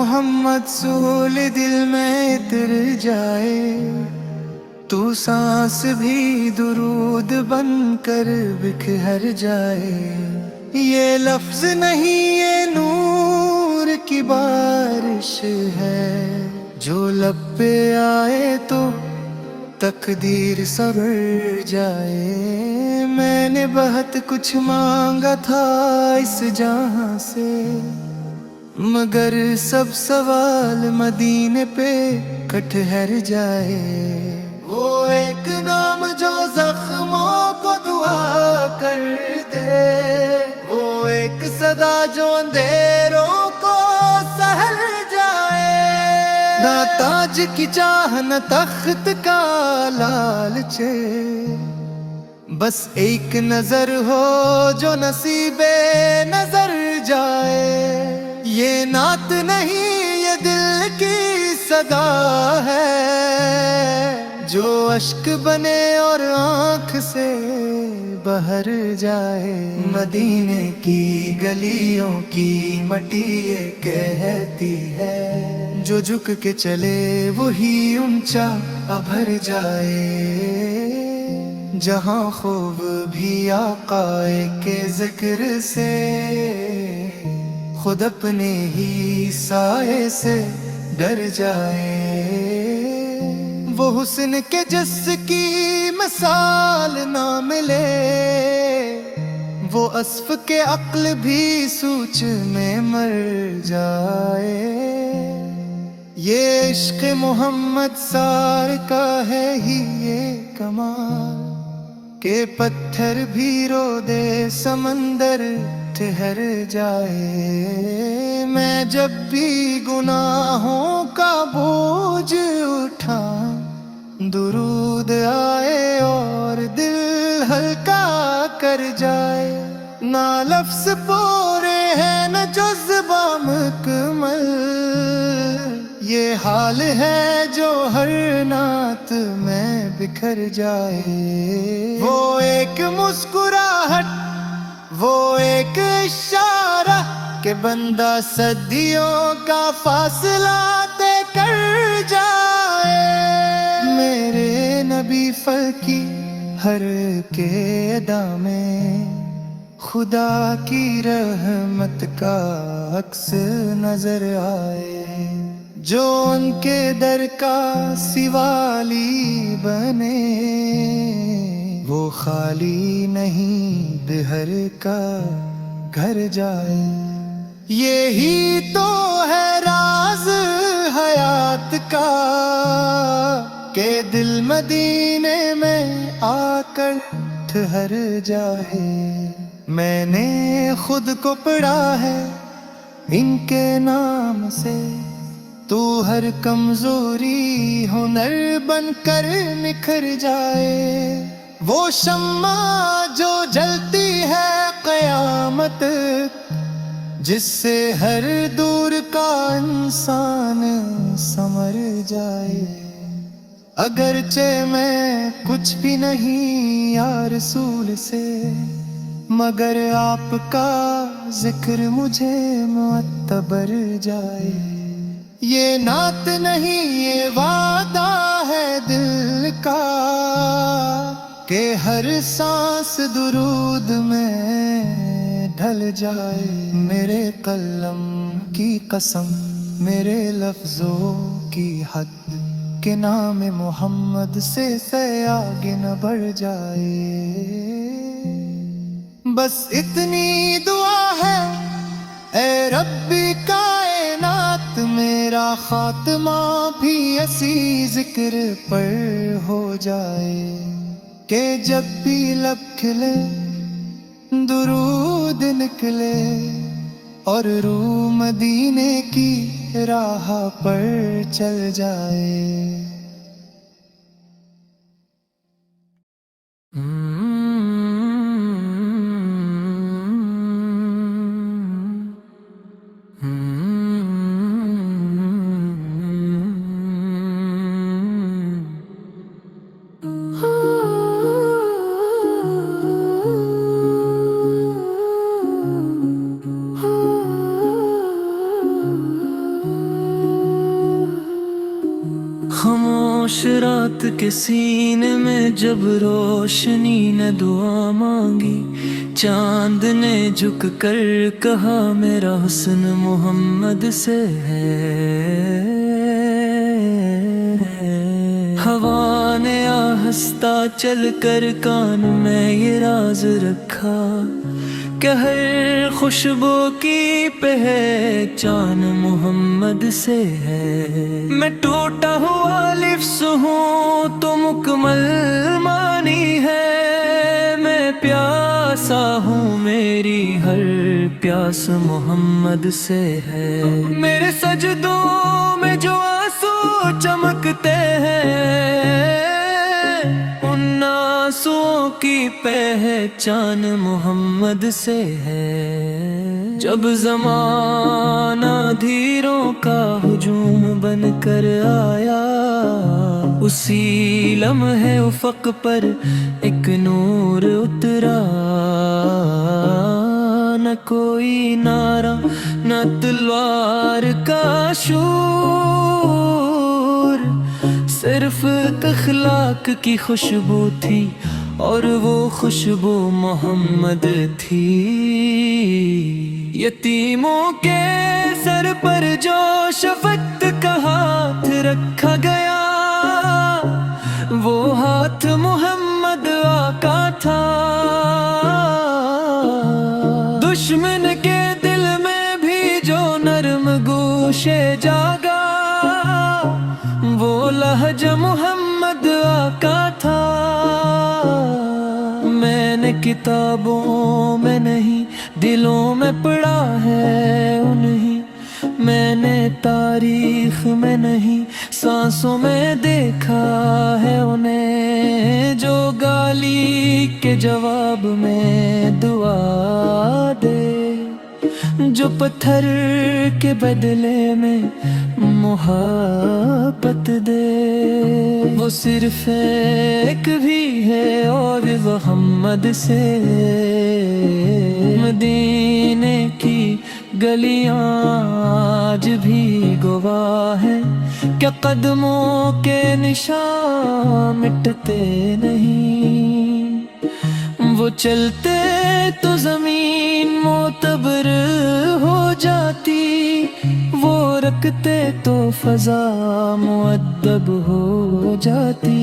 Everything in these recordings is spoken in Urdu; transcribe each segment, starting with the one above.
محمد سول دل میں اتر جائے، تو سانس بھی درود بن کر بکھر جائے۔ یہ لفظ نہیں، یہ نور کی بارش ہے، جو لب پہ آئے تو تقدیر سنور جائے۔ میں نے بہت کچھ مانگا تھا اس جہاں سے، مگر سب سوال مدینے پہ کٹ ٹھہر جائے۔ وہ ایک نام جو زخموں کو دعا کر دے، وہ ایک صدا جو اندھیروں کو سہل جائے۔ نہ تاج کی چاہ نہ تخت کا لالچے، بس ایک نظر ہو جو نصیب نظر جائے۔ یہ نعت نہیں، یہ دل کی صدا ہے، جو اشک بنے اور آنکھ سے بہر جائے۔ مدینے کی گلیوں کی مٹی یہ کہتی ہے، جو جھک کے چلے وہی اونچا ابھر جائے۔ جہاں خوب بھی آقا کے ذکر سے، خود اپنے ہی سائے سے ڈر جائے۔ وہ حسن کے جس کی مثال نہ ملے، وہ اسف کے عقل بھی سوچ میں مر جائے۔ یہ عشق محمد سار کا ہے ہی یہ کمال، کہ پتھر بھی رو دے سمندر ٹھہر جائے۔ میں جب بھی گناہوں کا بوجھ اٹھاؤں، درود آئے اور دل ہلکا کر جائے۔ نہ لفظ پورے ہیں نہ جذبہ مکمل، یہ حال ہے جو ہر نعت میں بکھر جائے۔ وہ ایک مسکراہٹ، وہ ایک اشارہ، کہ بندہ صدیوں کا فاصلہ طے کر جائے۔ میرے نبی فلکی ہر کے ادا میں خدا کی رحمت کا عکس نظر آئے۔ جو ان کے در کا سوالی بنے، وہ خالی نہیں بہر کا گھر جائے۔ یہی تو ہے راز حیات کا، کہ دل مدینے میں آ کر ٹھہر جائے۔ میں نے خود کو پڑھا ہے ان کے نام سے، تو ہر کمزوری ہنر بن کر نکھر جائے۔ وہ شمع جو جلتی ہے قیامت، جس سے ہر دور کا انسان سنور جائے۔ اگرچہ میں کچھ بھی نہیں یا رسول سے، مگر آپ کا ذکر مجھے معتبر جائے۔ یہ نعت نہیں، یہ وعدہ ہے دل کا، کہ ہر سانس درود میں ڈھل جائے۔ میرے قلم کی قسم، میرے لفظوں کی حد، کہ نام محمد سے آگے نہ بڑھ جائے۔ بس اتنی دعا ہے اے ربی کائنات، میرا خاتمہ بھی اسی ذکر پر ہو جائے۔ کہ جب بھی لب کھلے درود نکلے، اور روح مدینے کی راہ پر چل جائے۔ خاموش رات کے سینے میں جب روشنی نے دعا مانگی، چاند نے جھک کر کہا میرا حسن محمد سے ہے۔ ہوا نے آہستہ چل کر کان میں یہ راز رکھا کہ ہر خوشبو کی پہچان محمد سے ہے۔ میں ٹوٹا ہوا لفظ ہوں تو مکمل معنی ہے، میں پیاسا ہوں میری ہر پیاس محمد سے ہے۔ میرے سجدوں میں جو آنسو چمکتے ہیں، ان آنسوؤں کی پہچان محمد سے ہے۔ جب زمانہ دھیروں کا ہجوم بن کر آیا، اسی لمحے افق پر ایک نور اترا، نہ کوئی نعرہ نہ تلوار کا شور، صرف اخلاق کی خوشبو تھی اور وہ خوشبو محمد تھی۔ یتیموں کے سر پر جو شفقت کا ہاتھ رکھا گیا، وہ ہاتھ محمد آقا تھا۔ دشمن کے دل میں بھی جو نرم گوشے جاگا، وہ لہجہ محمد آقا تھا۔ میں نے کتابوں میں نہیں دلوں میں پڑھا ہے انہیں، میں نے تاریخ میں نہیں سانسوں میں دیکھا ہے انہیں، جو گالی کے جواب میں دعا دے، جو پتھر کے بدلے میں محبت دے، وہ صرف ایک بھی ہے اور محمد سے۔ مدینے کی گلیاں آج بھی گواہ ہیں کہ قدموں کے نشان مٹتے نہیں، وہ چلتے تو زمین معتبر ہو جاتی، وہ رکھتے تو فضا مؤدب ہو جاتی۔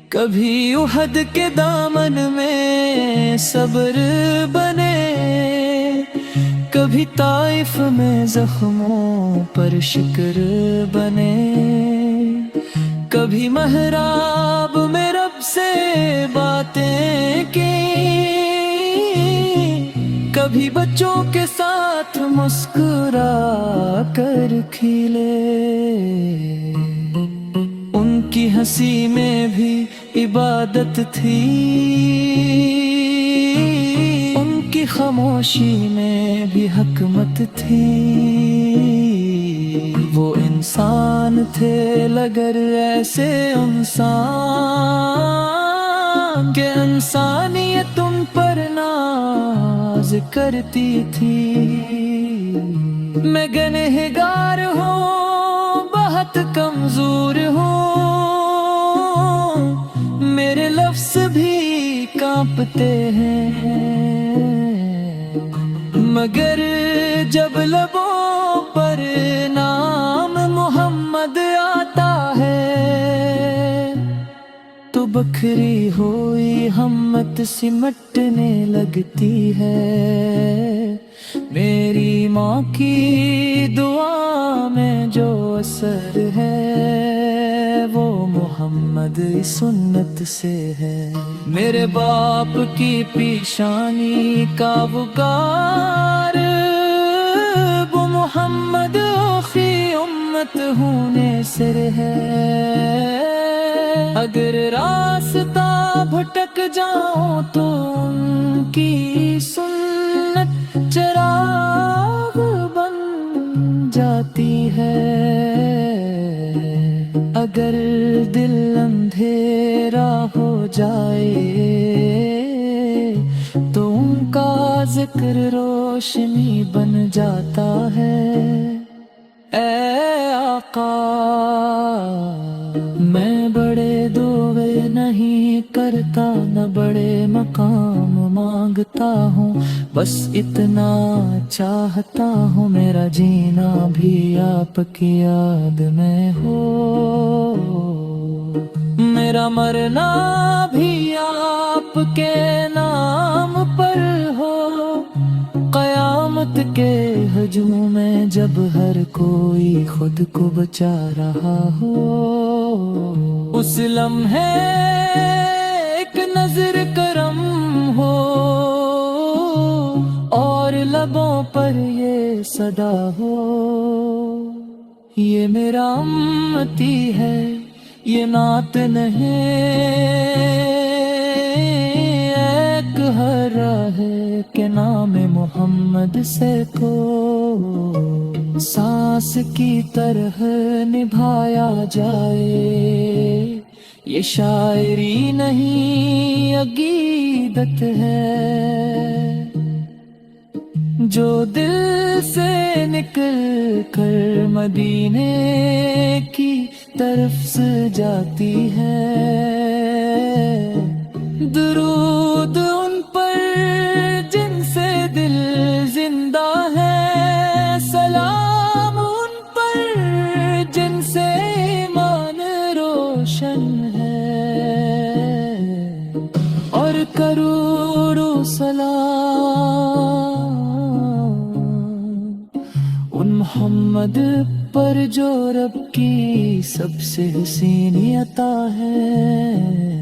کبھی احد کے دامن میں صبر بنے، کبھی طائف میں زخموں پر شکر بنے، کبھی محراب میں رب سے باتیں کی، کبھی بچوں کے ساتھ مسکرا کر کھیلے۔ ان کی ہنسی میں بھی عبادت تھی، ان کی خاموشی میں بھی حکمت تھی، وہ انسان تھے لگر ایسے انسان کہ انسانیت ان پر ناز کرتی تھی۔ میں گنہگار ہوں، بہت کمزور ہوں، میرے لفظ بھی کانپتے ہیں، مگر جب لبوں پر نام محمد آتا ہے تو بکھری ہوئی ہمت سمٹنے لگتی ہے۔ میری ماں کی دعا میں جو اثر ہے وہ محمد سنت سے ہے، میرے باپ کی پیشانی کا وقار وہ محمد آخری امت ہونے سر ہے۔ اگر راستہ بھٹک جاؤں تو ان کی سنت چراغ بن جاتی ہے، اگر دل اندھیرا ہو جائے تو ان کا ذکر روشنی بن جاتا ہے۔ اے آقا میں بڑے دعوے نہیں کرتا نہ بڑے مقام مانگتا ہوں بس اتنا چاہتا ہوں میرا جینا بھی آپ کی یاد میں ہو میرا مرنا بھی آپ کے نام پر ہو قیامت کے ہجوم میں جب ہر کوئی خود کو بچا رہا ہو اس لمحے ایک نظر کرم ہو اور لبوں پر یہ صدا ہو یہ میرا امتی ہے یہ نعت نہیں ایک ہرا ہے کہ نام محمد سے کو سانس کی طرح نبھایا جائے یہ شاعری نہیں عقیدت ہے جو دل سے نکل کر مدینے کی طرف سے جاتی ہے درود ان پر جن سے دل زندہ ہے سلام ان پر جن سے ایمان روشن ہے اور کروڑوں سلام ان محمد پر جو رب کی سب سے حسین عطا ہے